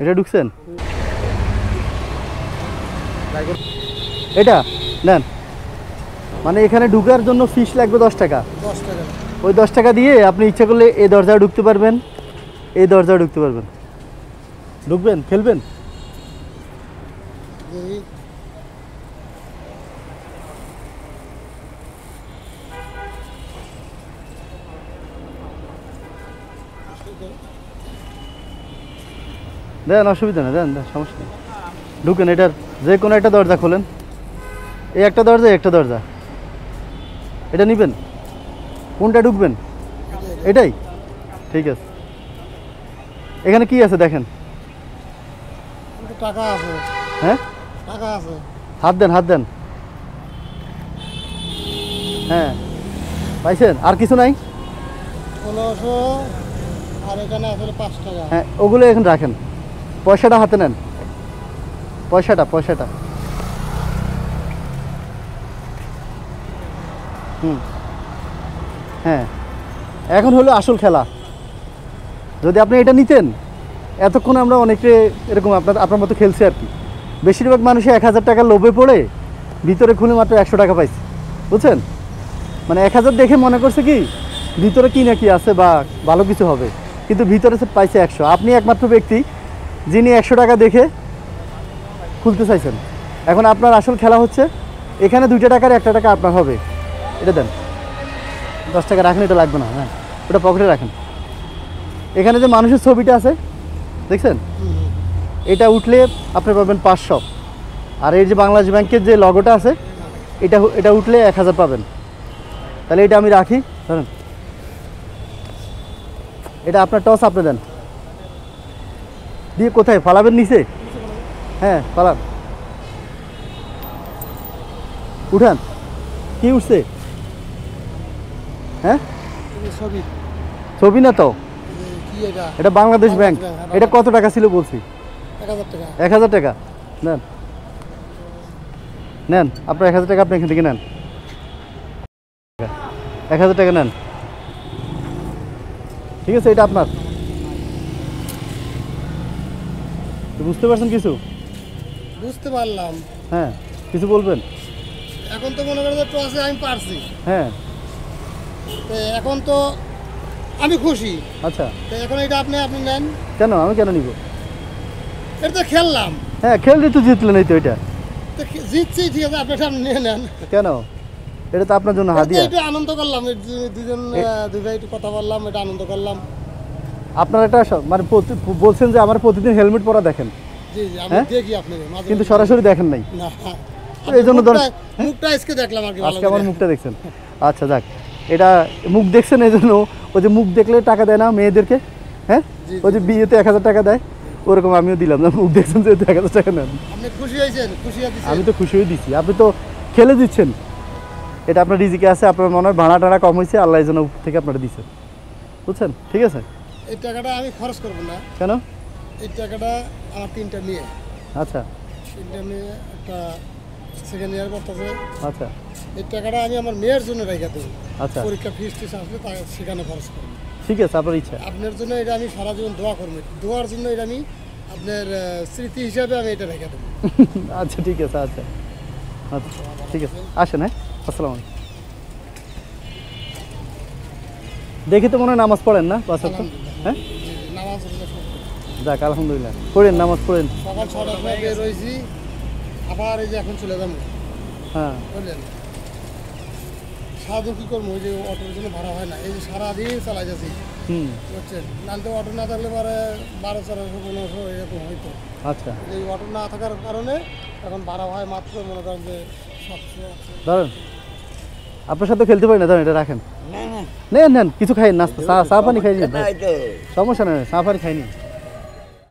এটা ঢুকছেন, এটা নেন। মানে এখানে ঢুকার জন্য ফিস লাগবে 10 টাকা। ওই 10 টাকা দিয়ে আপনি ইচ্ছা করলে এই দরজায় ঢুকতে পারবেন, এই দরজায় ঢুকতে পারবেন। ঢুকবেন, খেলবেন? দেন, অসুবিধা নেই, দেন দেন, সমস্যা নেই। ঢুকেন, এটার যে কোনো একটা দরজা খোলেন। এই একটা দরজা, একটা দরজা, এটা নেবেন। কোনটা ঢুকবেন? এটাই, ঠিক আছে। এখানে কি আছে দেখেন। টাকা আছে। হ্যাঁ, টাকা আছে। হাত দেন, হাত দেন। হ্যাঁ, পাইছেন? আর কিছু নাই? 1500 আর এখানে আছে 5 টাকা। হ্যাঁ, ওগুলো এখন রাখেন। পয়সাটা হাতে নেন, পয়সাটা, পয়সাটা। হ্যাঁ, এখন হলো আসল খেলা। যদি আপনি এটা নিতেন, এতক্ষণ আমরা অনেকে এরকম আপনার মতো খেলছি আর কি। বেশিরভাগ মানুষই 1000 টাকার লোভে পড়ে ভিতরে খুলে মাত্র 100 টাকা পাইছে, বুঝছেন? মানে 1000 দেখে মনে করছে কি ভিতরে কি না কি আছে বা ভালো কিছু হবে, কিন্তু ভিতরে পাইছে 100। আপনি একমাত্র ব্যক্তি যিনি 100 টাকা দেখে খুলতে চাইছেন। এখন আপনার আসল খেলা হচ্ছে, এখানে 2 টাকার 1 টাকা আপনার হবে। এটা দেন, 10 টাকা রাখেন, এটা লাগবে না। হ্যাঁ, ওটা পকেটে রাখেন। এখানে যে মানুষের ছবিটা আছে দেখছেন, এটা উঠলে আপনি পাবেন 500। আর এই যে বাংলাদেশ ব্যাংকের যে লগোটা আছে, এটা উঠলে 1000 পাবেন। তাহলে এটা আমি রাখি, ধরেন। এটা আপনার টস, আপনি দেন। দিয়ে কোথায় ফালাবেন? নিচে? হ্যাঁ, ফালান। উঠান। কি উঠছে? হ্যাঁ, ছবি। ছবি না তো, কি এটা? এটা বাংলাদেশ ব্যাংক। এটা কত টাকা ছিল বলছি? 1000 টাকা। 1000 টাকা নেন, নেন। আপনার 1000 টাকা আপনি এখান থেকে নেন। 1000 টাকা নেন, ঠিক আছে? এটা আপনার। বুঝতে পারছেন কিছু? বুঝতে পারলাম। হ্যাঁ, কিছু বলবেন? এখন তো মনে করেন যে টসে আমি পারছি। হ্যাঁ, তো এখন তো আমি খুশি। আচ্ছা। তো এখন এটা আপনি নেন। কেন? আমি কেন নিব? এটা তো খেললাম। হ্যাঁ, খেলতে তো জিতলেন, এই তো। এটা তো জিতছি, ঠিক আছে, আপনি সামনে নিয়ে নেন। কেন? এটা তো আপনার জন্য হাদিয়া। একটু আনন্দ করলাম, দুজন দুই ভাই একটু কথা বললাম, এটা আনন্দ করলাম। আপনার এটা মানে বলছেন যে আমার প্রতিদিন হেলমেট পরা দেখেন। জি জি, আমি দেখি আপনি, কিন্তু সরাসরি দেখেন নাই। না, এই জন্য মুখটা আজকে দেখলাম আর কি। আজকে আমার মুখটা দেখছেন। আচ্ছা, যাক। এটা মুখ দেখছেন, এই জন্য ওই যে মুখ দেখলে টাকা দেয় না মেয়েদেরকে, হ্যাঁ, ওই যে বিয়েতে 1000 টাকা দেয়, ওরকম আমিও দিলাম না। মুখ দেখছেন যে 1000 টাকা নেন। আপনি খুশি হয়েছেন? খুশি হয়েছেন? আমি তো খুশি হয়ে দিচ্ছি, আপনি তো খেলে দিচ্ছেন। এটা আপনার রিজিকে আছে, আপনার মনে হয় ভাড়া টাড়া কম হয়েছে, আল্লাহ এই জন্য উপর থেকে আপনারা দিচ্ছেন, বুঝছেন? ঠিক আছে। এই টাকাটা আমি খরচ করবো না। কেন? এই টাকাটা আমার 3টা মেয়ে। আচ্ছা, 3টা মেয়ে, একটা সেকেন্ড ইয়ার করতেছে। আচ্ছা, এই টাকাটা আমি আমার মেয়ের জন্য রেখে দেবো। আচ্ছা, পরীক্ষা ফিস টিস আসলে তা সেখানে খরচ করবো। ঠিক আছে, আপনার ইচ্ছা। আপনার জন্য এটা আমি সারা জীবন দোয়া করবো। দোয়ার জন্য এটা আমি আপনার স্মৃতি হিসাবে আমি এটা রেখে দেবো। আচ্ছা, ঠিক আছে। আচ্ছা, আচ্ছা, ঠিক আছে, আসেন। হ্যাঁ, আসসালামু আলাইকুম। দেখি তো মনে হয় নামাজ পড়েন না? হ্যাঁ, নামাজ যাক, আলহামদুলিল্লাহ। পড়েন, নামাজ পড়েন। সকাল 6টার সময় বের হয়েছি, আবার এই যে এখন চলে যাবো। হ্যাঁ, বুঝলেন? সারাদিন কী করবো? ওই যে অটোর জন্য ভাড়া হয় না, এই যে সারাদিন চালাই যাচ্ছি, বুঝছেন? নাহলে তো অটো না থাকলে পরে 1200, 1400 এরকম হইতো। আচ্ছা, এই অটো না থাকার কারণে এখন ভাড়া হয় মাত্র মনে করেন যে 700। ধরেন, আপনার সাথে খেলতে পারি না, ধরেন, এটা রাখেন। না না, নেন, নেন, কিছু খাই, নাস্তা, চা পানি খাই নিন, সমস্যা নেই, চা পানি খাই নিন।